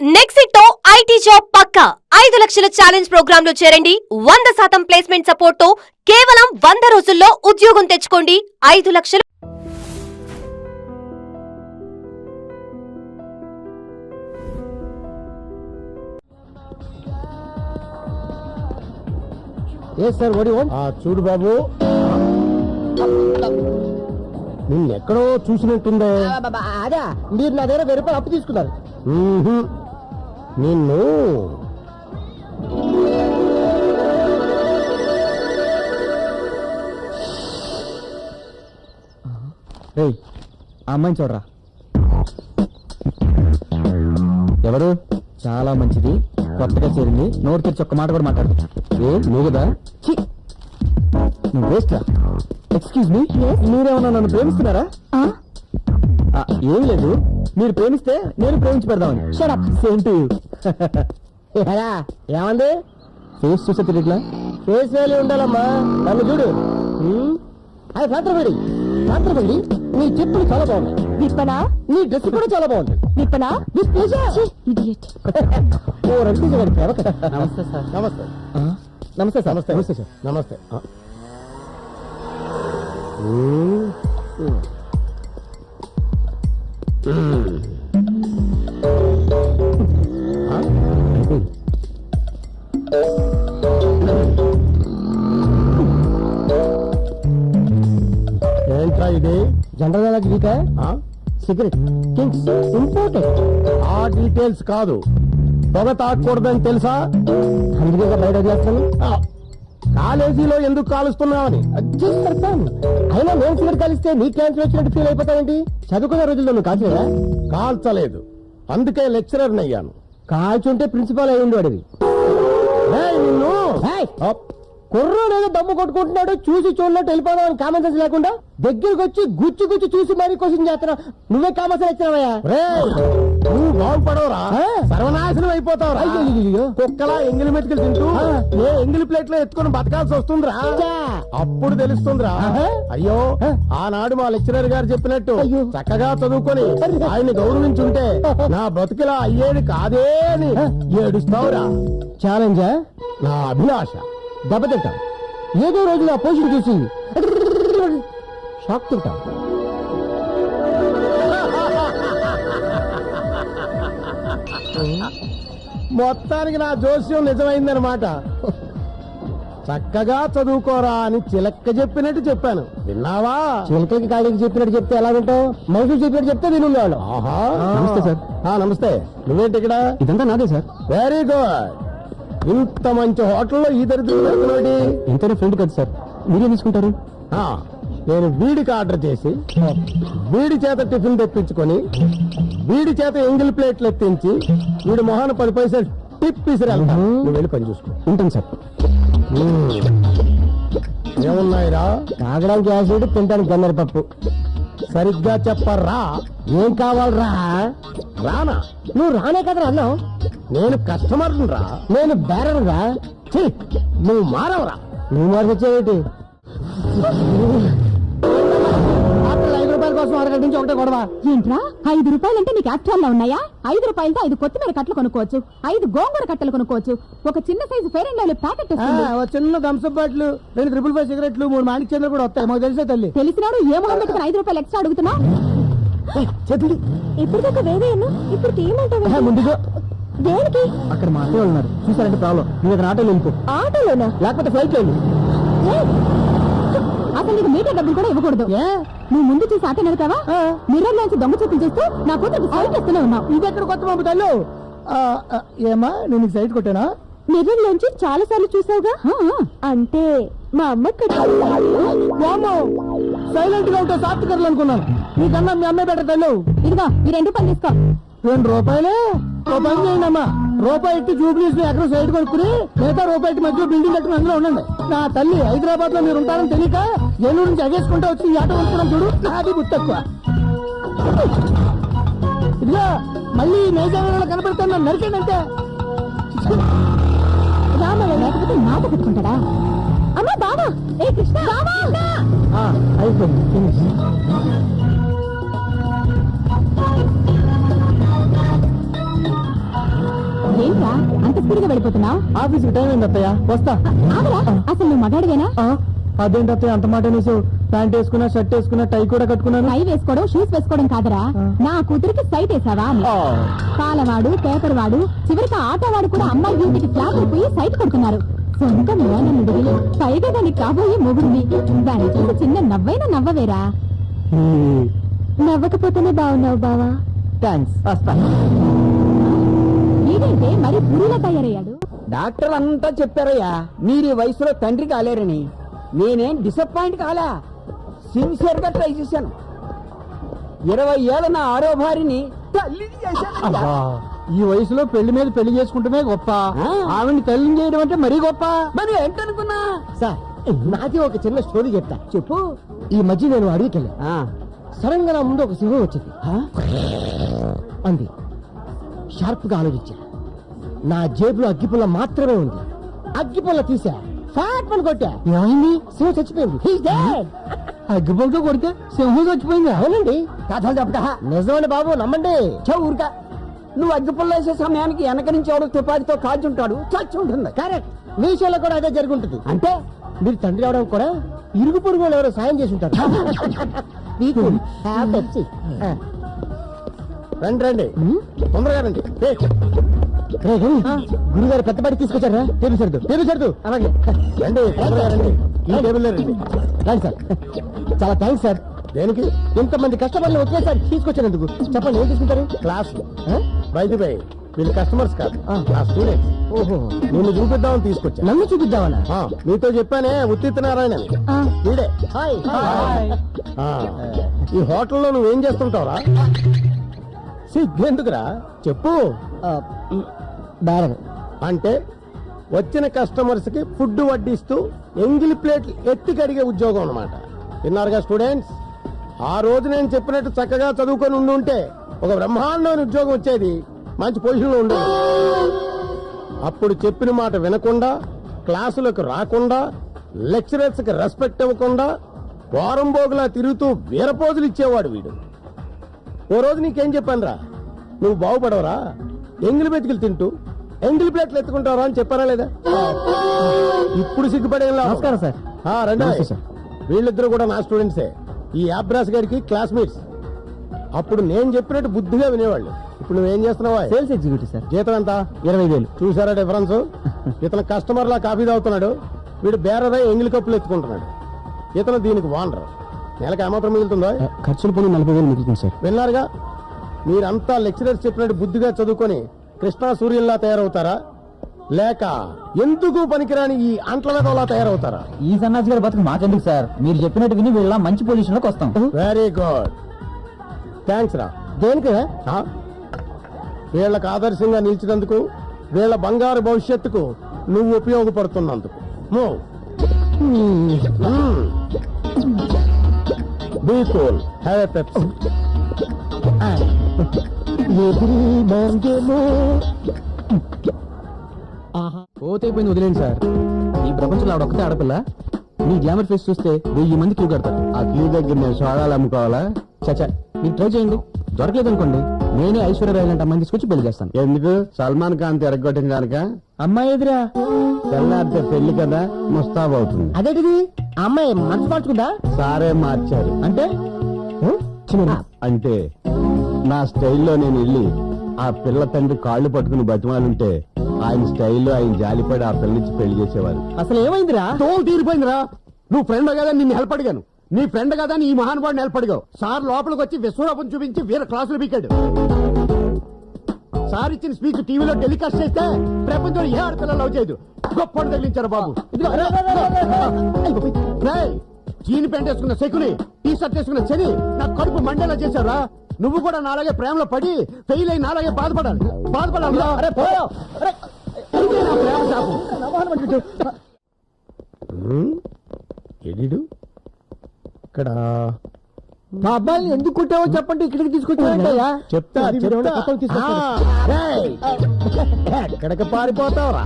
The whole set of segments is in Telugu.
నెక్సిట్ తో ఐటీ జాబ్ పక్కా 5 లక్షల ఛాలెంజ్ ప్రోగ్రామ్ లో చేరండి. 100% ప్లేస్మెంట్ సపోర్ట్ తో కేవలం 100 రోజుల్లో ఉద్యోగం తెచ్చుకోండి. 5 లక్షలు. చూడు బాబు, నిన్నెక్కడో చూసినట్టుందే. అదా మీరు నా దగ్గర 1000 రూపాయలు అప్పు తీసుకున్నారు. నిన్ను ఆ అమ్మాయిని చూడరా. ఎవరు? చాలా మంచిది, కొత్తగా చేరింది, నోరు తెరిచి ఒక్క మాట కూడా మాట్లాడు. నువ్వు కదా? నువ్వు వేస్ట్. ఎక్స్క్యూజ్ మీ, మీరేమన్నా నన్ను ప్రేమిస్తున్నారా? ఏం లేదు, మీరు ప్రేమిస్తే నేను ప్రేమించి పెడదామని. Same to you. ఏమంది? ఫేస్ చూసే తెలియట్లా? ఫేస్ వేలు ఉండాలమ్మా. నన్ను చూడు. అది రాత్రపడి రాత్రపడి నీ చెప్పులు చాలా బాగుంది. విప్పనా? నీ డ్రెస్ కూడా చాలా బాగుంది. విప్పనా? ఓ రంగీజ గారి ప్రేమ కదా. నమస్తే సార్. నమస్తే. నమస్తే సార్. నమస్తే. నమస్తే సార్. నమస్తే. ఏంట్రా ఇది? జనరల్ గీత సిగరెట్ కింగ్స్ ఇంపార్టెంట్. ఆ డీటెయిల్స్ కాదు, పొగ తాగకూడదని తెలుసా? అందుకే బయట చేస్తాను. కాలేజీలో ఎందుకు కాలుస్తున్నావని చెప్తాను. అయినా నేను సిగరెట్ కాలిస్తే నీ క్యాన్సర్ వచ్చినట్టు ఫీల్ అయిపోతావేంటి? చదువుకునే రోజుల్లో నువ్వు కాల్చలేదా? కాల్చలేదు, అందుకే లెక్చరర్ అయ్యాను. కాల్చుంటే ప్రిన్సిపాల్ అయ్యి ఉండేవాడివి. నిన్ను కుర్రోడు దమ్ము కొట్టుకుంటున్నాడు, చూసి చూడనట్టు వెళ్ళిపోదాం అని కామన్ సెన్స్ లేకుండా దగ్గరికి వచ్చి గుచ్చి గుచ్చి చూసి మరీ క్వశ్చన్ చేస్తున్నావు. నువ్వే కామన్ సెన్స్ ఇచ్చినావయ్యా. నువ్వు బాగుపడవరా, సర్వనాశనం అయిపోతావురా. కుక్కలా ఎంగిలి మెతుకులు తింటూ ఏ ఎంగిలి ప్లేట్ లో ఎత్తుకుని బతకాల్సి వస్తుందిరా. అప్పుడు తెలుస్తుందిరా. అయ్యో, ఆనాడు మా లెక్చరర్ గారు చెప్పినట్టు చక్కగా చదువుకొని ఆయన్ని గౌరవించుంటే నా బతుకులా అయ్యేది కాదే అని ఏడుస్తావురా. ఛాలెంజా? నా అభిలాష. దెబ్బతింటాం. ఏదో రోజు నా పోషన్ చూసి షాక్ తింటాం. మొత్తానికి నా జోస్యం నిజమైందనమాట. చక్కగా చదువుకోరా అని చిలక్క చెప్పినట్టు చెప్పాను. విన్నావా? చిలకకి కాడికి చెప్పినట్టు చెప్తే ఎలా వింటావు? మనుషులు చెప్పినట్టు చెప్తే వినుండేవాళ్ళు. నమస్తే సార్. నమస్తే. నువ్వేంటి ఇక్కడ? ఇదంతా నాదే సార్. Very good. ఇంత మంచి హోటల్లో ఈ దరిద్రుడు ఎంతైనా ఫ్రెండ్ కదా సార్, మీరే తీసుకుంటారు. నేను వీడికి ఆర్డర్ చేసి వీడి చేత టిఫిన్ తెప్పించుకొని వీడి చేత ఎంగిల్ ప్లేట్లు ఎత్తించి వీడి మొహాన 10 పైసలు టిప్ తీసుకెళ్తా. నువ్వు వెళ్ళి పని చూసుకో. ఉంటాను సార్. ఏమున్నాయిరా? తాగడానికి యాసిడ్, తినడానికి గన్నర పప్పు. సరిగ్గా చెప్పరా. ఏం కావాలరా? రానా? నువ్వు రానే కదరా అన్నావు. నేను కస్టమర్ రా, నేను బేరర్ రా. నువ్వు మారవరా. నువ్వు మార్చొచ్చేటి? 5 రూపాయల కోసం అరగంట నుంచి ఒకటే గొడవ. ఏంట్రా 5 రూపాయలంటే నీకు యాక్చువల్ ఉన్నాయా? 5 రూపాయలతో 5 కొత్తిమీర కట్టలు కొనుక్కోవచ్చు, 5 గోంగూర కట్టలు కొనుక్కోవచ్చు, ఒక చిన్న size fair and lovely packet చిన్న థమ్స్అప్ బాటిల్, 2 555 సిగరెట్లు, 3 మాణిక్ చంద్ర కూడా వస్తాయి. మాకు తెలిసే తల్లి. తెలిసినాడు ఏ మొహం పెట్టుకుని 5 రూపాయలు ఎక్స్ట్రా అడుగుతున్నా? చెప్పండి. ఇప్పటిదాకా వేరే ఇప్పుడు తీయమంటావు? ముందుగా దేనికి? అక్కడ మా అత్తయ్య ఉన్నారు, చూసారంటే ప్రాబ్లం. నువ్వు అతను ఆటోలో వెళ్ళిపో. ఆటోలోనా? లేకపోతే ఫ్లైట్ వెళ్ళి. అసలు నీకు మీటర్ డబ్బులు కూడా ఇవ్వకూడదు. నువ్వు ముందు చూసి ఆటో నడిపావా? మిర్రర్ లోంచి దొంగ చూపులు చేస్తూ నా కూతురు సైట్ వస్తూనే ఉన్నావు. ఇది ఎక్కడ కొత్త పంపుతాను? ఏమా నేను సైట్ కొట్టానా? మిర్రర్ లోంచి చాలా సార్లు చూసావుగా. అంటే మా అమ్మ సైలెంట్ గా ఉంటే సాఫ్ట్వేర్లు అనుకున్నాను. నీకన్నా మీ అమ్మాయి బెటర్ తల్లు. ఇదిగో ఈ 2 రూపాయలు తీసుకో. 2 రూపాయలే? ఓ పని చేయండి అమ్మా, రూపాయి ఇట్టి జూబ్లీస్ ఎక్కడ సైడ్ కొనుక్కుని మిగతా రూపాయి మధ్య బిల్డింగ్ కట్టుకుని అందులో ఉండండి. నా తల్లి హైదరాబాద్ లో మీరు ఉంటారని తెలియక ఏలూరు నుంచి అగేసుకుంటూ వచ్చి ఈ ఆటో కొనుక్కున్నాం చూడు. నాది బుద్ధి తక్కువ. ఇదిగో మళ్ళీ నైజాంలో కనపడతాను, నన్ను నరికండి అంతే. రామయ్య లేకపోతే మాట పెట్టుకుంటాడా? అమ్మా బావా, ఏ కృష్ణ అయిపోయింది. ఏంట్రా అంత స్పీడ్ గా వెళ్ళిపోతున్నావు? ఆఫీస్కి టైం అయింది అత్తయ్య, వస్తా. ఆగరా, అసలు నువ్వు మగాడివేనా? అదేంటి అత్తయ్య అంత మాట అనేసి? ప్యాంట్ వేసుకున్నా, షర్ట్ వేసుకున్నా, టై కూడా కట్టుకున్నాను. టై వేసుకోవడం, షూస్ వేసుకోవడం కాదరా, నా కూతురికి సైట్ వేసావా అని. పాలవాడు, పేపర్ వాడు, చివరికి ఆటోవాడు కూడా అమ్మాయి బ్యూటీకి ఫ్లాట్ అయిపోయి సైట్ కొడుతున్నారు. సొంత మేనల్లుడివి, పైగా దానికి కాబోయే మొగుడిని. దాన్ని చూసి చిన్న నవ్వైనా నవ్వవేరా? నవ్వకపోతేనే బాగున్నావు బావా. థ్యాంక్స్, వస్తా. వీడైతే మరి పురిలా తయారయ్యాడు. డాక్టర్లు అంతా చెప్పారయ్యా మీరు ఈ వయసులో తండ్రి కాలేరని. నేనేం డిసప్పాయింట్ కాలా, సిన్సియర్ గా ట్రై చేశాను. 20 ఏళ్ళ నా ఆరో భార్యని తల్లిని చేశాను. అబ్బా, ఈ వయసులో పెళ్లి మీద పెళ్లి చేసుకుంటమే గొప్ప, ఆవిడ్ని తల్లిని చేయడం అంటే మరీ గొప్ప. మరి ఏంటనుకున్నా? సార్, నాది ఒక చిన్న స్టోరీ చెప్తా. చెప్పు. ఈ మధ్య నేను అడిగికెళ్ళా, సడన్ గా నా ముందు ఒక సింహం వచ్చింది. అంది. షార్ప్ గా ఆలోచించా. నా జేబులో అగ్గిపుల్ల మాత్రమే ఉంది. అగ్గిపుల్ల తీసా, ఫ్యాట్ పని కొట్టా. ఏమైంది? సింహం చచ్చిపోయింది. అగ్గిపుల్లతో కొడితే సింహం చచ్చిపోయింది. అవునండి, కథలు చెప్తా. నిజమండి బాబు, నమ్మండి. ఊరికా నువ్వు అగ్గిపుల్ల వేసే సమయానికి వెనక నుంచి ఎవడో తుపాకితో కాల్చుంటాడు, చచ్చి ఉంటుంది. కరెక్ట్, మీ విషయంలో కూడా అదే జరుగుంటుంది. అంటే మీరు తండ్రి అవడం కూడా ఇరుగు పొరుగు వాళ్ళు ఎవరో సాయం చేసి ఉంటారు. రండి రండి, తొందరగా రండి. గురుగారు పెద్ద బడి తీసుకొచ్చారా? టేబుల్ సర్దు, టేబుల్ సర్దు. అలాగే రండి, తొందరగా రండి. ఈ టేబుల్ రండి. రండి సార్. చాలా థ్యాంక్స్ సార్. దేనికి? ఇంతమంది కస్టమర్లు ఒకేసారి తీసుకొచ్చినందుకు. చెప్పండి, ఏం తీసుకుంటారు? క్లాస్ బయట బై, వీళ్ళు కస్టమర్స్ కాదు, క్లాస్ స్టూడెంట్స్. ఓహో, నిన్ను చూపిద్దామని తీసుకొచ్చా. నన్ను చూపిద్దామన్నా? మీతో చెప్పానే, ఉత్తిత్నారాయణ వీడే. హాయ్. ఈ హోటల్లో నువ్వేం చేస్తుంటావురా? సిగ్గెందుకురా, చెప్పు. అంటే వచ్చిన కస్టమర్స్ కి ఫుడ్ వడ్డిస్తూ ఎంగిలి ప్లేట్లు ఎత్తి కడిగే ఉద్యోగం అన్నమాట. విన్నారుగా స్టూడెంట్స్? ఆ రోజు నేను చెప్పినట్టు చక్కగా చదువుకొని ఉండుంటే ఒక బ్రహ్మాండమైన ఉద్యోగం వచ్చేది, మంచి పొజిషన్లో ఉండేది. అప్పుడు చెప్పిన మాట వినకుండా, క్లాసులకు రాకుండా, లెక్చరర్స్ కి రెస్పెక్ట్ ఇవ్వకుండా, వారం బోగులా తిరుగుతూ వీరపోజులు ఇచ్చేవాడు వీడు. ఓ రోజు నీకేం చెప్పానురా, నువ్వు బాగుపడవరా, ఎంగిలి బెతికిలు తింటూ ఎంగిలి ప్లేట్లు ఎత్తుకుంటావరా అని చెప్పారా లేదా? ఇప్పుడు సిగ్గుపడేలా. నమస్కారం సార్. రండి. వీళ్ళిద్దరూ కూడా నా స్టూడెంట్సే. ఈ అబ్రాస్ గారికి క్లాస్మేట్స్. అప్పుడు నేను చెప్పినట్టు బుద్ధిగా వినేవాళ్ళు. ఇప్పుడు నువ్వేం చేస్తున్నావా? Sales executive sir. జీతం ఎంత? 20,000. చూసారా డిఫరెన్స్? ఇతను కస్టమర్ లా కాఫీ తాగుతున్నాడు, వీడు బేరరా ఎంగిలి కప్పులు ఎత్తుకుంటున్నాడు. ఇతను దీనికి వానరు. నెలకు ఏమాత్రం మిగులుతుందో? ఖర్చులు పోయి 40,000 మిగులుతుంది సార్. విన్నారుగా? మీరంతా లెక్చరర్స్ చెప్పినట్టు బుద్ధిగా చదువుకొని కృష్ణా సూర్యుల్లా తయారవుతారా, లేక ఎందుకు పనికిరాని ఈ అంట్ల వెదవలా తయారవుతారా? ఈ సన్నాసి గారి బతుకు మాకెందుకు సార్, మీరు చెప్పినట్టు విని వీళ్ళ మంచి పొజిషన్ లోకి వస్తాం. వెరీ గుడ్, థ్యాంక్స్ రా. దేనికి? వీళ్ళకి ఆదర్శంగా నిలిచినందుకు, వీళ్ళ బంగారు భవిష్యత్తుకు నువ్వు ఉపయోగపడుతున్నందుకు. Be cool, have a Pepsi. పోతైపోయింది, వదిలేండి సార్. ఈ ప్రపంచంలో ఆవిడ ఒక్కతే ఆడపిల్ల. మీ గ్లామర్ ఫేస్ చూస్తే 1000 మంది క్యూ కడతారు. ఆ క్యూ దగ్గర నేను సోడాలు అమ్ముకోవాలా? చచ్చా, మీరు ట్రై చేయండి. దొరకలేదు అనుకోండి, నేనే ఐశ్వర్య రాయ్ లాంటి అమ్మాయిని తీసుకొచ్చి పెళ్లి చేస్తాను. ఎందుకు? సల్మాన్ ఖాన్ తిరగొట్టిన కనుక? అమ్మాయి ఎదురా తెల్లారితే పెళ్లి కదా, ముస్తాబ్ అవుతుంది. అదేంటిది? ఆ అమ్మాయి మనసు మార్చుకుందా? సారే మార్చారు. అంటే అంటే నా స్టైల్లో నేను వెళ్ళి ఆ పిల్ల తండ్రి కాళ్ళు పట్టుకుని బతిమాలుంటే ఆయన స్టైల్లో ఆయన జాలిపడి ఆ పిల్లనిచ్చి పెళ్లి చేసేవారు. అసలు ఏమైందిరా? తోలు తీరిపోయిందిరా. నువ్వు ఫ్రెండ్ కదా నిన్ను హెల్ప్ అడిగాను, నీ ఫ్రెండ్ కదా ఈ మహానుభావుని హెల్ప్ అడిగావు. సార్ లోపలికి వచ్చి విశ్వరూపం చూపించి వీర క్లాసులు పీకాడు. సార్ ఇచ్చిన స్పీచ్ టీవీలో టెలికాస్ట్ చేస్తే ప్రపంచంలో ఏ ఆడపిల్లలు లవ్ చేయదు. గొప్ప తగిలించారు బాబు. జీని ప్యాంట్ వేసుకున్న శకుని, టీ షర్ట్ వేసుకున్న శని నా కడుపు మండేలా చేశారా? నువ్వు కూడా నాలాగే ప్రేమలో పడి ఫెయిల్ అయి నాలాగే బాధపడాలి. ఎడిడు ఇక్కడ మా అబ్బాయిని ఎందుకు కొట్టావో చెప్పండి, ఇక్కడికి తీసుకొచ్చావా? చెప్తా. ఎక్కడికి పారిపోతావురా?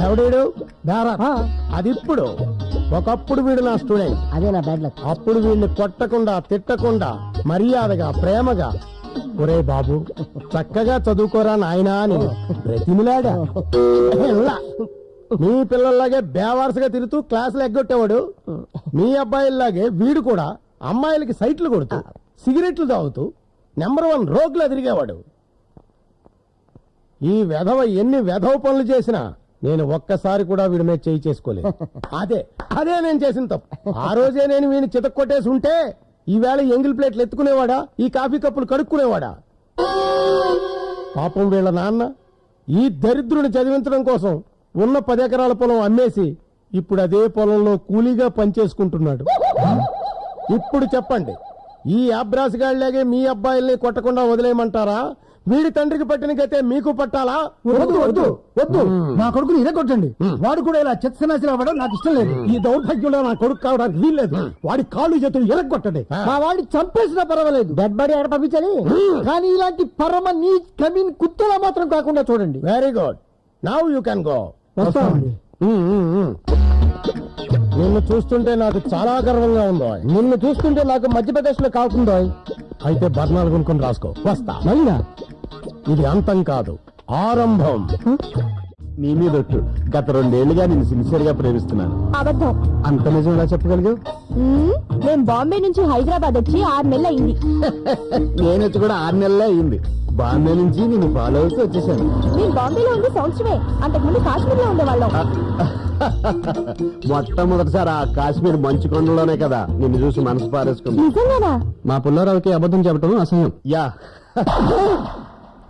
ఎవడీడు? అది ఇప్పుడు. ఒకప్పుడు వీడు నా స్టూడెంట్. అదే నా బ్యాడ్ లక్. అప్పుడు వీడిని కొట్టకుండా, తిట్టకుండా, మర్యాదగా, ప్రేమగా ఒరే బాబు చక్కగా చదువుకోరా నాయనా అని బ్రతిమిలాడా ఎల్లా. మీ పిల్లల్లాగే బేవారసుగా తిరుగుతూ క్లాసులు ఎగ్గొట్టేవాడు మీ అబ్బాయిల్లాగే వీడు కూడా అమ్మాయిలకి సైట్లు కొడుతూ సిగరెట్లు తాగుతూ నెంబర్ 1 రోగులా తిరిగేవాడు. ఈ వెధవ ఎన్ని వెధవ పనులు చేసినా నేను ఒక్కసారి కూడా వీడి మీద చేయి చేసుకోలేదు. అదే నేను చేసిన తప్పు. ఆ రోజే నేను వీడిని చితక్కొట్టేసి ఉంటే ఈవేళ ఎంగిల్ ప్లేట్లు ఎత్తుకునేవాడా, ఈ కాఫీ కప్పులు కడుక్కునేవాడా? పాపం వీళ్ళ నాన్న ఈ దరిద్రుని చదివించడం కోసం ఉన్న 10 ఎకరాల పొలం అమ్మేసి ఇప్పుడు అదే పొలంలో కూలీగా పనిచేసుకుంటున్నాడు. ఇప్పుడు చెప్పండి, ఈ అబ్రాసిగాళ్లాగే మీ అబ్బాయిల్ని కొట్టకుండా వదిలేయమంటారా? వీడి తండ్రికి పట్టిన గతే మీకు పట్టాలా? వద్దు వద్దు వద్దు, నా కొడుకుని ఇదే కొట్టండి. వాడు కూడా ఇలా చెత్తనాశనం అవ్వడం నాకు ఇష్టం లేదు. ఈ దౌర్భాగ్యంలో నా కొడుకు కావడానికి వీల్లేదు. వాడి కాళ్ళు చేతులు ఎలగొట్టండి. మా వాడిని చంపేసినా పర్వాలేదు, డెడ్ బాడీ ఎక్కడ పంపించాలి. కానీ ఇలాంటి పరమ నీ కమీన్ కుత్తలా మాత్రం కాకుండా చూడండి. Very good, now you can go. వస్తామండి. నిన్ను చూస్తుంటే నాకు చాలా గర్వంగా ఉందో. నిన్ను చూస్తుంటే నాకు మధ్యప్రదేశ్ లో కాకుందో. అయితే బర్ణాలు కొనుక్కొని రాసుకో. వస్తా. మళ్ళా ఇది అంతం కాదు, ఆరంభం. నీ మీద ఒట్టు. గత 2 ఏళ్లుగా నేను సిన్సియర్ గా ప్రేమిస్తున్నాను. అబద్ధం. అంత నిజం ఎలా చెప్పగలిగావు? నేను బాంబే నుంచి హైదరాబాద్ వచ్చి 6 నెలలు అయింది. నేను వచ్చి కూడా 6 నెలలే అయింది. బాంబే నుంచి నేను ఫాలో అవుతూ వచ్చేసాను. నేను బాంబేలో ఉంది సంవత్సరమే. అంతకుముందు కాశ్మీర్ లో ఉండేవాళ్ళం. మొట్టమొదటిసారి ఆ కాశ్మీర్ మంచు కొండలోనే కదా నిన్ను చూసి మనసు పారేసుకుంది. నిజంగానా? మా పుల్లారావుకి అబద్ధం చెప్పడం అసహ్యం. యా.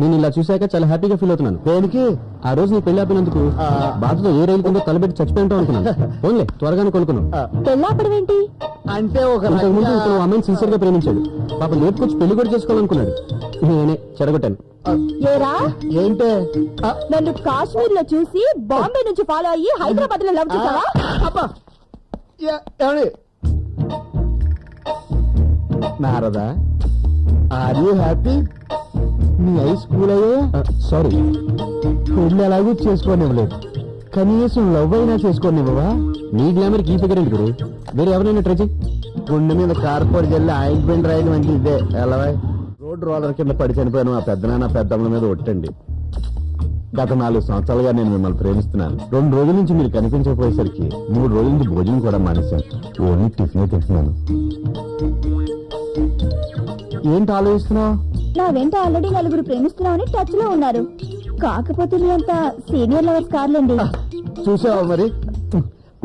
నేను ఇలా చూశాక చాలా హ్యాపీగా ఫీల్ అవుతున్నాను. దేనికి? ఆ రోజు నీ పెళ్లి ఆపినందుకు బాధతో ఏ రైలు కింద తలబెట్టి చచ్చిపోయింటాం అనుకున్నాను. ఓన్లే త్వరగానే కొనుక్కున్నాను. పెళ్ళాపడం ఏంటి? అంటే ఒక ఇంతకు ముందు ఇతను ఆ అమ్మాయిని సిన్సియర్ గా ప్రేమించాడు. పాప లేపుకొచ్చి పెళ్లి కూడా చేసుకోవాలనుకున్నాడు. నేనే చెడగొట్టాను. ఏరా, ఏంటే? నన్ను కాశ్మీర్ లో చూసి బాంబే నుంచి ఫాలో అయ్యి హైదరాబాద్ లో లవ్ చేసావా? Narada, are you happy? నీ హై స్కూల్ అయ్యే సారీ, పెళ్లి ఎలాగూ చేసుకోనివ్వలేదు, కనీసం లవ్ అయినా చేసుకోనివ్వవా? నీ గ్లామర్ ఈ ఫిగర్ ఏంటి గురు? వేరే ఎవరైనా ట్రై చేయి. గుండె మీద కార్పోర్ జల్లి ఆయింట్మెంట్ రాయడం అంటే ఇదే. ఎలా రోడ్ రోలర్ కింద పడి చనిపోయాను ఆ పెద్దనాన్న పెద్దమ్మ మీద ఒట్టండి. గత 4 సంవత్సరాలుగా నేను మిమ్మల్ని ప్రేమిస్తున్నాను. 2 రోజుల నుంచి మీరు కనిపించకపోయేసరికి 3 రోజుల నుంచి భోజనం కూడా మానేశాను. ఓన్లీ టిఫినే తింటున్నాను. ఏంటి ఆలోచిస్తున్నావు? నా వెంట ఆల్రెడీ 4 ప్రేమిస్తున్నామని టచ్ లో ఉన్నారు. కాకపోతే మీ అంత సీనియర్ లవర్స్ కార్లండి. చూసావా మరి,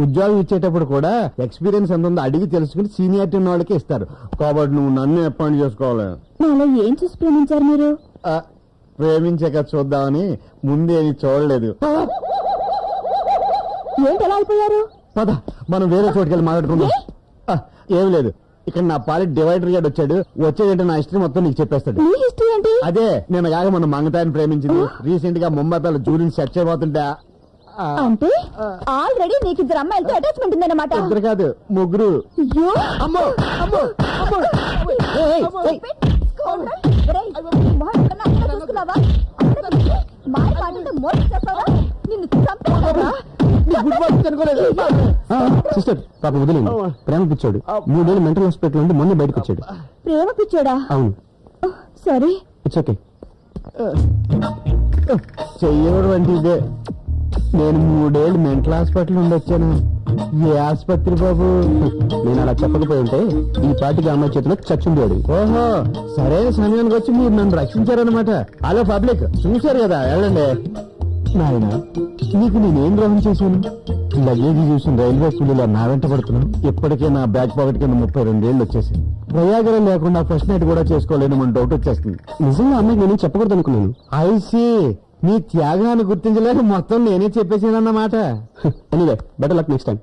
ఉద్యోగం ఇచ్చేటప్పుడు కూడా ఎక్స్పీరియన్స్ ఎంత ఉందో అడిగి తెలుసుకుని సీనియారిటీ ఉన్న వాళ్ళకే ఇస్తారు. కాబట్టి నువ్వు నన్ను అపాయింట్ చేసుకోవాలి. నాలో ఏం చూసి ప్రేమించారు మీరు? ప్రేమించాక చూద్దామని ముందేమి చూడలేదు. ఏంటి ఎలా అయిపోయారు? పద మనం వేరే చోటుకెళ్ళి మాట్లాడుకుందాం. ఏం లేదు, ఇక్కడ నా పాలి డివైడర్ గార్డ్ వచ్చాడు. వచ్చేదంటే నా హిస్టరీ మొత్తం నీకు చెప్పేస్తాడు. మీ హిస్టరీ ఏంటి? అదే నేను కాక మన మంగతాయిని ప్రేమించింది. రీసెంట్ గా ముంబై పిల్లలు జూలిని సెట్ చేయబోతుంటా. అంటే ఆల్రెడీ నీకు 2 అమ్మాయిలతో అటాచ్మెంట్ ఉందన్నమాట. 2 కాదు 3. అయ్యో! అమ్మో అమ్మో అమ్మో! ఒరేయ్, నీ మొహం ఎక్కడన్నా అక్కడ చూస్తున్నావా? అక్కడ చూసి మాయ మాటలతో మోసం చేస్తావా? నిన్ను చంపేస్తావా? సిస్టర్ పాప వదిలేదు. ప్రేమ పిచ్చాడు. 3 ఏళ్ళు మెంటల్ హాస్పిటల్ నుండి మొన్న బయటకు వచ్చాడు. ప్రేమ పిచ్చోడా? అవును. సరే, ఇట్స్ ఓకే. చెయ్యడం అంటే ఇదే. నేను 3 ఏళ్ళు మెంటల్ హాస్పిటల్ నుండి వచ్చాను. ఏ ఆసుపత్రి బాబు? నేను అలా చెప్పకపోయి ఉంటే ఈ పాటికి అమ్మాయి చేతిలో చచ్చుండేవాడు. ఓహో, సరైన సమయానికి వచ్చి మీరు నన్ను రక్షించారనమాట. హలో పబ్లిక్, చూశారు కదా, వెళ్ళండి. నాయన, నీకు నేనేం ద్రోహం చేశాను? లగేజ్ చూసిన రైల్వే కూలీలో నా వెంట పడుతున్నాను. ఇప్పటికే నా బ్యాక్ పాకెట్ కింద 32 ఏళ్ళు వచ్చేసి ప్రయాగరం లేకుండా ఫస్ట్ నైట్ కూడా చేసుకోలేను మన డౌట్ వచ్చేస్తుంది. నిజంగా అమ్మాయికి నేను చెప్పకూడదు అనుకున్నాను. ఐసీ, నీ త్యాగాన్ని గుర్తించలేక మొత్తం నేనే చెప్పేసానన్నమాట. Anyway, better luck next time.